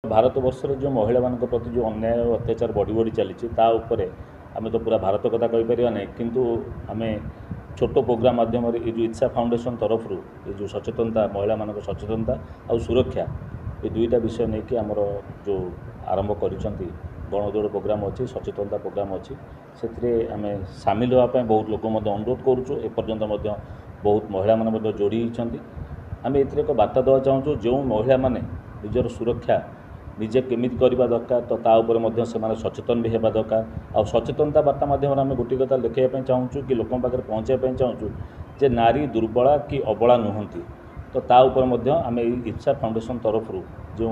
भारत वर्ष जो महिला मान प्रति जो अन्याय अत्याचार बढ़ी बढ़ी चली आम तो पूरा भारत कथा कहीपर ना किंतु आम छोट प्रोग्राम माध्यम ये जो इच्छा फाउंडेशन तरफ ये जो सचेतनता महिला मान सचेतनता और सुरक्षा ये दुईटा विषय नहीं कि आमर जो आरंभ कर गणदौड़ प्रोग्राम अच्छी सचेतनता प्रोग्राम अच्छी से आम सामिल होगापी बहुत लोक अनुरोध करुँ एपर्यंत बहुत महिला मान जोड़ी होती आम एक बार्ता देवा चाहूँ जो महिला माने निजर सुरक्षा निजे केमी करवा दरकार तो ताऊपर से सचेतन भी होगा दरकार आ सचेतनता बार्ता मध्यम आम गोटे कथा लिखाई चाहूँ कि लोक पाखे पहुँचाई चाहूँ जे नारी दुर्बला कि अबला नुहति तो ताऊपर आम इच्छा फाउंडेशन तरफ जो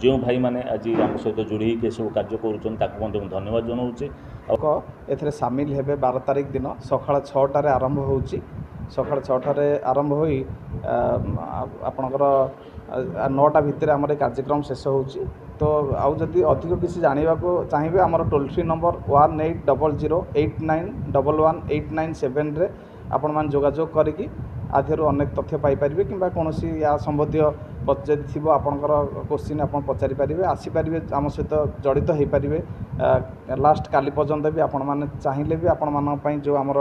जो भाई माने आज आम सहित जोड़ी के सब कार्य कर धन्यवाद जनाऊे ए सामिल हेबे 12 तारिख दिन सकाळ 6टार आरंभ होउची सकाळ 6टार आरंभ होई आपणकर 9टा भितर आम कार्यक्रम शेष होउची तो आउ जदि अधिक किसी जानवा को चाहिए आमर टोल फ्री नंबर 180089111897 रे आपण मान जोगाजोग करिकी आधेरु अनेक तथ्य पाई परिबे किंबा कोनोसी या संबंधी जदि थी आपणकर क्वेश्चन आप पचारि पारे आसीपारे आम सहित जड़ित हो पारे लास्ट काली पर्यंत भी आपण मैंने चाहिए भी आपण मान जो आमर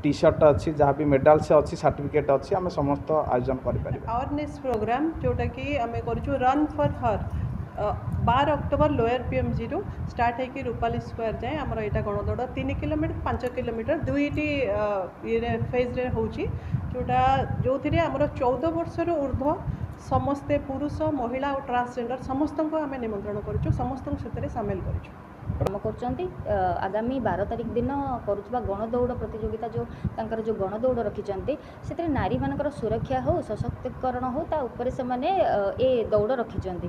टी शर्ट अच्छी जहाँ भी मेडाल्स अच्छी सर्टिफिकेट अच्छी आम समस्त आयोजन करें अवेयरनेस प्रोग्राम जोटा कि आम कर run for her 12 October lower PMG रु स्टार्ट होगी रूपाली स्क्वायर जाए आमर यहाँ गणदौड़ 3 किलोमीटर 5 किलोमीटर दुईटी ये फेज रे होची जोटा जो आमर 14 वर्ष ऊर्ध्व समस्ते पुरुष महिला और ट्रांसजेंडर समस्त आम निमंत्रण करूँ समस्त सामिल कर आगामी 12 तारिख दिन करुवा गणदौड़ प्रतियोगिता जो तांकर जो गणदौड़ रखिंट से नारी मानकर सुरक्षा हो सशक्तिकरण हो ता उपरे से माने ए दौड़ रखिंट।